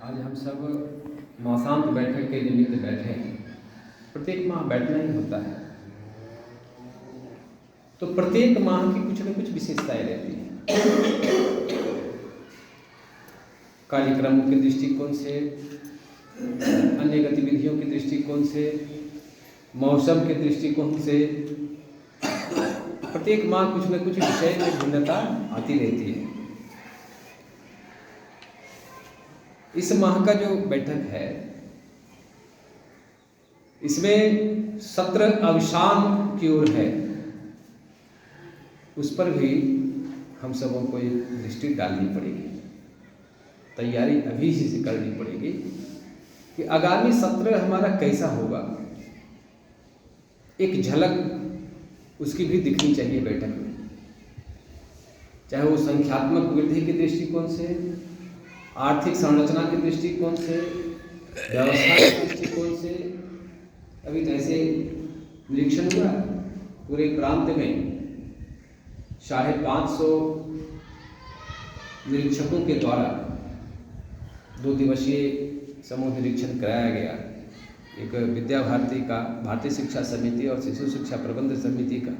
आज हम सब मासांत बैठक के निमित्त बैठे हैं। प्रत्येक माह बैठना ही होता है, तो प्रत्येक माह की कुछ न कुछ विशेषताएं रहती हैं। कार्यक्रमों के दृष्टिकोण से, अन्य गतिविधियों के दृष्टिकोण से, मौसम के दृष्टिकोण से प्रत्येक माह कुछ न कुछ विषय में भिन्नता आती रहती है। इस माह का जो बैठक है, इसमें सत्र अवसान की ओर है। उस पर भी हम सबों को एक दृष्टि डालनी पड़ेगी, तैयारी अभी से करनी पड़ेगी कि आगामी सत्र हमारा कैसा होगा। एक झलक उसकी भी दिखनी चाहिए बैठक में, चाहे वो संख्यात्मक वृद्धि के दृष्टिकोण से, आर्थिक संरचना के दृष्टिकोण से, व्यवस्था के दृष्टिकोण से। अभी तो ऐसे निरीक्षण हुआ पूरे प्रांत में 550 निरीक्षकों के द्वारा 2 दिवसीय समूह निरीक्षण कराया गया। एक विद्या भारती का, भारतीय शिक्षा समिति और शिशु शिक्षा प्रबंध समिति का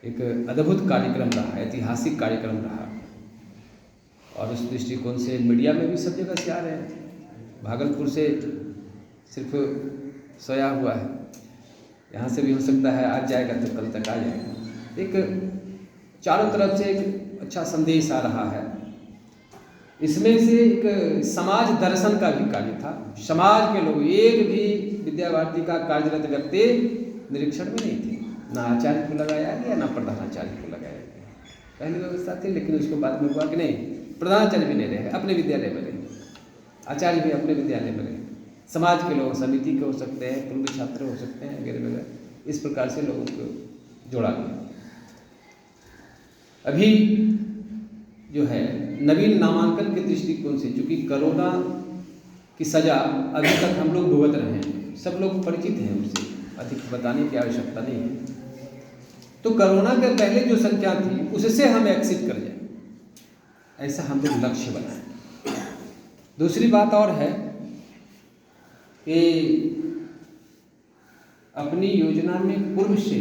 एक अद्भुत कार्यक्रम रहा, ऐतिहासिक कार्यक्रम रहा। और उस दृष्टिकोण से मीडिया में भी सब जगह से आ रहे हैं। भागलपुर से सिर्फ सोया हुआ है, यहाँ से भी हो सकता है आज जाएगा तो कल तक आ जाएगा। एक चारों तरफ से एक अच्छा संदेश आ रहा है। इसमें से एक समाज दर्शन का भी कार्य था। समाज के लोग, एक भी विद्या भारती का कार्यरत व्यक्ति निरीक्षण में नहीं थे। ना आचार्य को लगाया गया, ना प्रधानाचार्य को लगाया गया। पहली व्यवस्था थी, लेकिन उसको बाद में हुआ कि नहीं, प्रधानाचार्य भी नहीं रहे, अपने विद्यालय में रहे, आचार्य भी अपने विद्यालय में रहे। समाज के लोग, समिति के हो सकते हैं, पूर्व छात्र हो सकते हैं, वगैरह वगैरह। इस प्रकार से लोगों को जोड़ा गया। अभी जो है नवीन नामांकन के दृष्टिकोण से, चूंकि कोरोना की सजा अभी तक हम लोग भुगत रहे हैं, सब लोग परिचित हैं उससे, अधिक बताने की आवश्यकता नहीं है। तो कोरोना के पहले जो संख्या थी उससे हम एक्सिट कर जाए, ऐसा हम लोग लक्ष्य बनाएं। दूसरी बात और है कि अपनी योजना में पूर्व से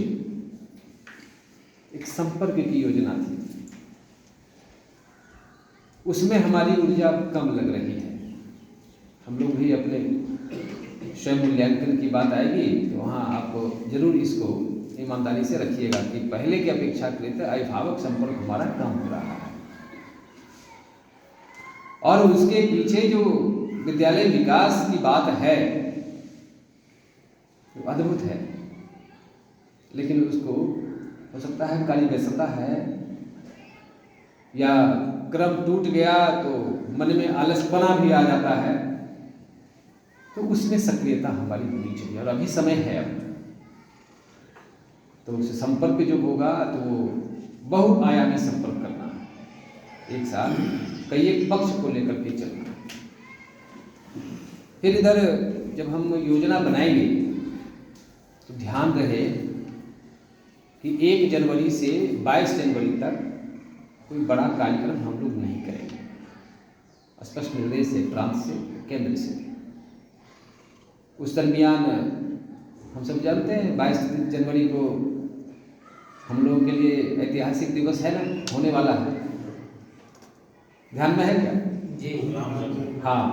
एक संपर्क की योजना थी, उसमें हमारी ऊर्जा कम लग रही है। हम लोग भी अपने स्वयं मूल्यांकन की बात आएगी तो वहाँ आप जरूर इसको ईमानदारी से रखिएगा कि पहले की अपेक्षाकृत अभिभावक संपर्क हमारा कम हो रहा है। और उसके पीछे जो विद्यालय विकास की बात है वो अद्भुत है, लेकिन उसको हो सकता है काली व्यस्तता है या क्रम टूट गया तो मन में आलसपना भी आ जाता है, तो उसमें सक्रियता हमारी होनी चाहिए। और अभी समय है, अब तो उस संपर्क जो होगा तो वो बहुआयामी संपर्क करना है, एक साथ कई एक पक्ष को लेकर के चलना। फिर इधर जब हम योजना बनाएंगे तो ध्यान रहे कि 1 जनवरी से 22 जनवरी तक कोई बड़ा कार्यक्रम हम लोग नहीं करेंगे। स्पष्ट निर्देश है प्रांत से, केंद्र से। उस दरमियान हम सब जानते हैं 22 जनवरी को हम लोगों के लिए ऐतिहासिक दिवस है ना, होने वाला है। ध्यान में है क्या? जी हाँ,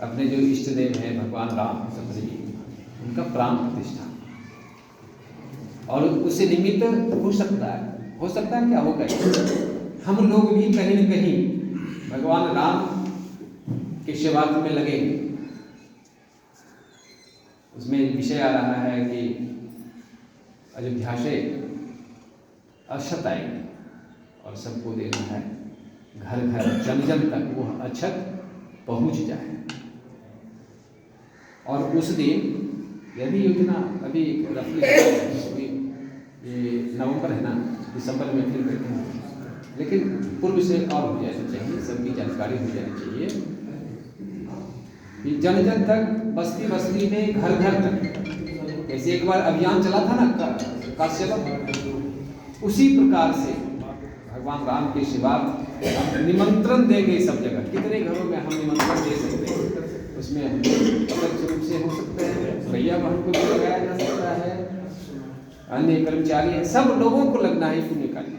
अपने जो इष्ट देव हैं भगवान राम जी, उनका प्राण प्रतिष्ठा। और उससे निमित्त हो सकता है क्या होगा, हम लोग भी कहीं न कहीं भगवान राम के सेवार्थ में लगेंगे। उसमें विषय आ रहा है कि अयोध्या से अक्षत आएंगे और सबको देना है, घर घर जन जन तक वो अक्षत पहुंच जाए। और उस दिन यदि योजना अभी रफली ये नवंबर है ना, दिसंबर में फिर बैठे हैं, लेकिन पूर्व से और हो जानी चाहिए, सबकी जानकारी हो जानी चाहिए कि जन जन तक, बस्ती बस्ती में, घर घर तक। जैसे एक बार अभियान चला था ना काश्यप, उसी प्रकार से भगवान राम के सेवा निमंत्रण दे गए सब जगह। कितने घरों बहन को भी लगाया जा सकता है, अन्य कर्मचारी है, सब लोगों को लगना है पुण्य कार्य,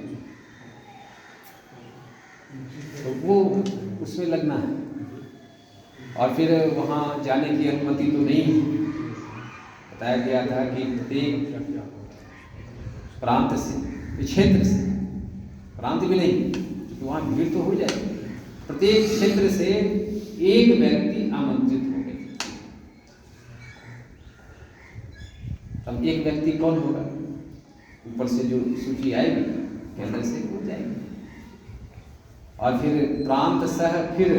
तो वो उसमें लगना है। और फिर वहाँ जाने की अनुमति तो नहीं, बताया गया था कि प्रत्येक प्रांत से, क्षेत्र से, प्रांत भी नहीं क्योंकि वहाँ भीड़ तो हो जाएगी, प्रत्येक क्षेत्र से एक व्यक्ति आमंत्रित हो गए। अब एक व्यक्ति कौन होगा? ऊपर से जो सूची आएगी केंद्र से हो जाएगी, और फिर प्रांत सह फिर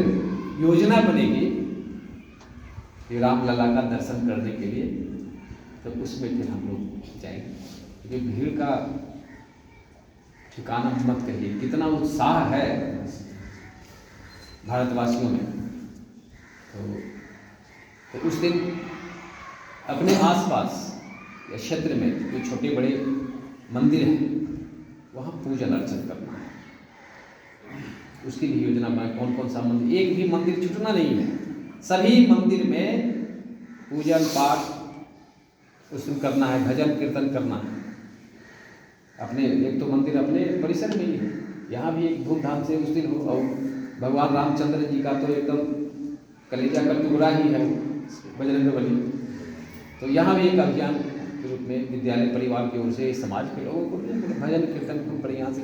योजना बनेगी कि रामलला का दर्शन करने के लिए, तो उसमें फिर हम लोग जाएंगे। क्योंकि भीड़ का ठिकाना मत कहिए, कितना उत्साह है भारतवासियों में। तो उस दिन अपने आसपास या क्षेत्र में जो छोटे बड़े मंदिर हैं वहाँ पूजन अर्चन करना है, उसकी भी योजना बनाए। कौन कौन सा मंदिर, एक भी मंदिर छूटना नहीं है, सभी मंदिर में पूजन पाठ उस दिन करना है, भजन कीर्तन करना है। अपने एक तो मंदिर अपने परिसर में ही है, यहाँ भी एक धूमधाम से उस दिन हो। और भगवान रामचंद्र जी का तो एकदम कलेजा का टुकड़ा ही है बजरंगबली, तो यहाँ भी एक अभियान के रूप में विद्यालय परिवार की ओर से समाज के लोगों को भजन कीर्तन खूब बढ़िया से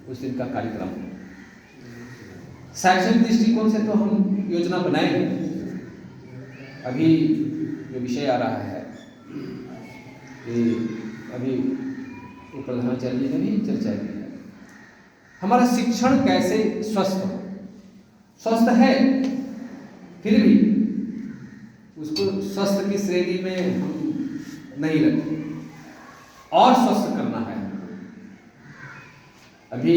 उस दिन का कार्यक्रम। शैक्षणिक दृष्टिकोण से तो हम योजना बनाए हैं। अभी जो विषय आ रहा है कि अभी प्रधानाचार्य ने भी चर्चा की है, हमारा शिक्षण कैसे स्वस्थ हो। स्वस्थ है फिर भी उसको स्वस्थ की श्रेणी में हम नहीं रखें, और स्वस्थ करना है। अभी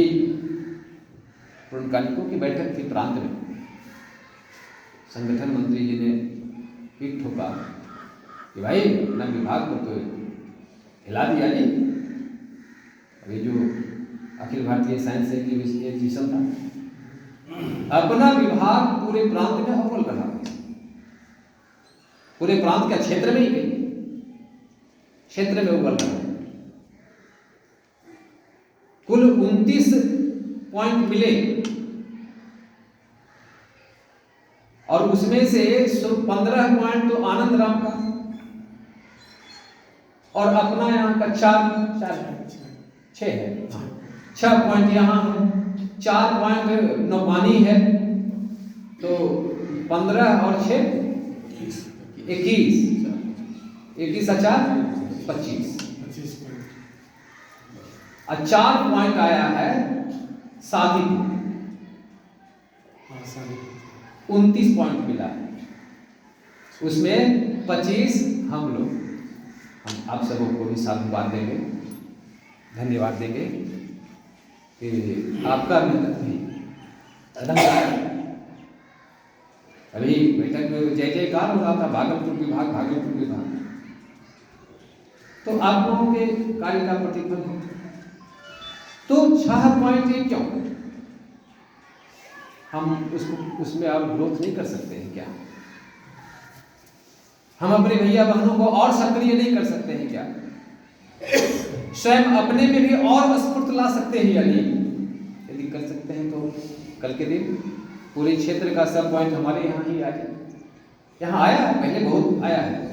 पूर्णकालिकों की बैठक थी प्रांत में, संगठन मंत्री जी ने पीठ ठोका कि भाई अपना विभाग को तो हिला दिया जी। अभी जो अखिल भारतीय साइंस एग्जीबिशन था, अपना विभाग पूरे प्रांत में अव्वल रहा, पूरे प्रांत का क्षेत्र में ही गई, क्षेत्र में अव्वल रहा। कुल 29 पॉइंट मिले और उसमें से 15 पॉइंट तो आनंद राम का, और अपना यहाँ का 6 है, 6 पॉइंट यहाँ है, 4 पॉइंट नौमानी है, तो 15 और 6 21 और 4 25, और 4 पॉइंट आया है शादी, 29 पॉइंट मिला है, उसमें 25 हम लोग, हम आप सबों को भी साधुवाद देंगे, धन्यवाद देंगे कि आपका मेहनत भी अदम्य। अभी बैठक में जय जयकार हो रहा था, भागलपुर विभाग, तो आप लोगों के कार्य का प्रतिफल है। तो 6 पॉइंट ये क्यों? हम उसमें आप ग्रोथ नहीं कर सकते हैं क्या? हम अपने भैया बहनों को और सक्रिय नहीं कर सकते हैं क्या? स्वयं अपने में भी और स्फूर्त ला सकते हैं या नहीं? यदि कर सकते हैं तो कल के दिन पूरे क्षेत्र का सब पॉइंट हमारे यहाँ ही आ जाए। यहाँ आया है, पहले बहुत आया है,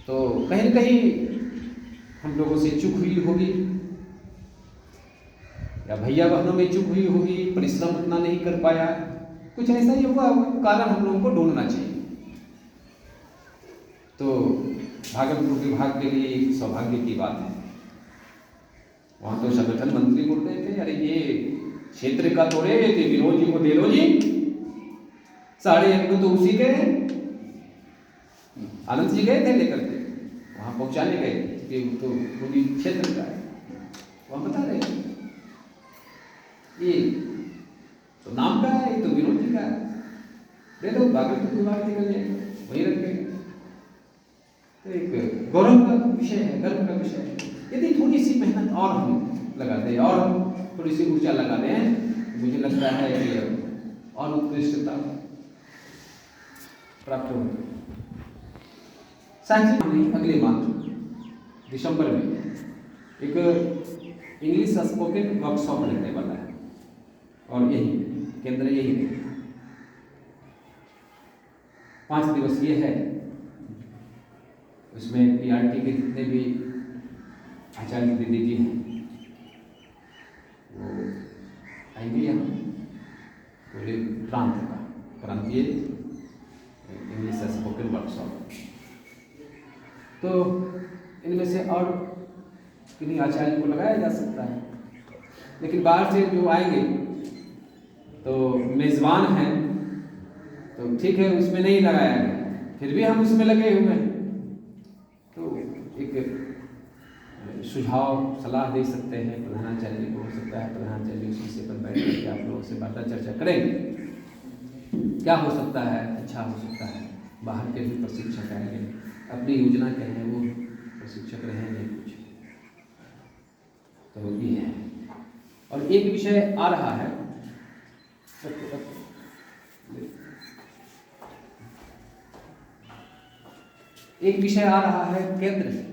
तो कहीं न कहीं हम लोगों से चूक हुई होगी, या भैया बहनों में चूक हुई होगी, परिश्रम उतना नहीं कर पाया, कुछ ऐसा ही होगा, कारण हम लोगों को ढूंढना चाहिए। तो भागलपुर विभाग के लिए एक सौभाग्य की बात है, वहाँ तो संगठन मंत्री बोल रहे थे, अरे ये क्षेत्र का तोड़े थे, विनोद जी को दे दो जी, 8.5 तो उसी के आनंद जी गए थे लेकर के, वहाँ पहुँचाने गए कि तो पूरी क्षेत्र का है, वहाँ बता रहे हैं ये तो नाम का है, ये तो विनोद जी का है, दे दो, भागलपुर विभाग निकल जाए, वही रखेंगे। तो एक गौरव का विषय है, गर्व का विषय है। यदि थोड़ी सी मेहनत और हम लगाते हैं और थोड़ी सी ऊर्जा लगाते हैं, मुझे लगता है कि और उत्कृष्टता प्राप्त होगी। सहज में अगले माह दिसंबर में एक इंग्लिश स्पोकन वर्कशॉप लगने वाला है और यही केंद्र यही है, 5 दिवसीय है। उसमें पीआरटी के जितने भी आचार्य दीदी जी हैं वो आएंगे यहाँ, पूरे प्रांत का प्रांतीय इंग्लिश स्पोकन वर्कशॉप। तो इनमें से और किन्हीं आचार्य को लगाया जा सकता है, लेकिन बाहर से जो आएंगे तो मेजबान हैं तो ठीक है, उसमें नहीं लगाया गया, फिर भी हम उसमें लगे हुए हैं। तो एक सुझाव सलाह दे सकते हैं प्रधानाचार्य को, हो सकता है प्रधानाचार्य उस विषय पर बैठ करके आप लोगों से वार्ता चर्चा करेंगे, क्या हो सकता है, अच्छा हो सकता है। बाहर के भी प्रशिक्षक आएंगे, अपनी योजना क्या है वो प्रशिक्षक रहेंगे कुछ, तो ये है। और एक विषय आ रहा है, एक विषय आ रहा है केंद्र से,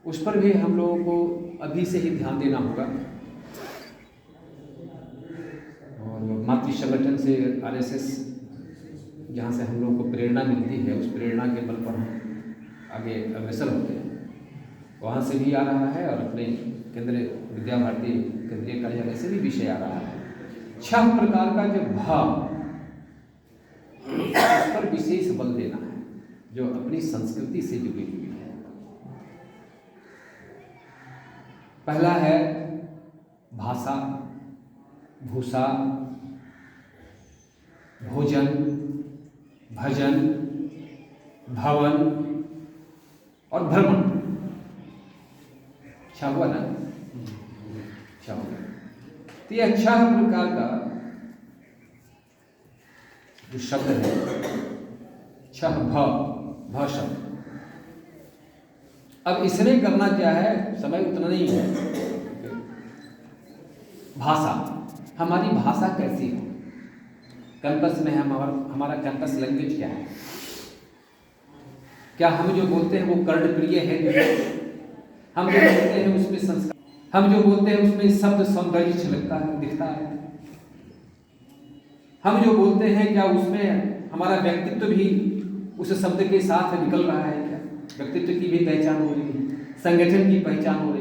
उस पर भी हम लोगों को अभी से ही ध्यान देना होगा। और मातृ संगठन से आरएसएस जहाँ से हम लोगों को प्रेरणा मिलती है, उस प्रेरणा के बल पर हम आगे अग्रसर होते हैं, वहाँ से भी आ रहा है। और अपने केंद्रीय विद्या भारती केंद्रीय कार्यालय से भी विषय आ रहा है। 6 प्रकार का जो भाव, उस पर विशेष बल देना है, जो अपनी संस्कृति से जुड़ी हुई है। पहला है भाषा, भूषा, भोजन, भजन, भवन और भ्रमण। 6 हुआ ना, 6 हुआ। तो यह 6 प्रकार का जो शब्द है, 6 भ शब्द। अब इसने करना क्या है, समय उतना नहीं है। भाषा, हमारी भाषा कैसी है, कैंपस में हमारा कैंपस लैंग्वेज क्या है, क्या हम जो बोलते हैं वो कर्णप्रिय है, हम जो बोलते हैं उसमें संस्कार, हम जो बोलते हैं उसमें शब्द सौंदर्य छलकता है, दिखता है, हम जो बोलते हैं क्या उसमें हमारा व्यक्तित्व भी उस शब्द के साथ निकल रहा है, क्या व्यक्तित्व की भी पहचान हो रही है, संगठन की पहचान हो रही है।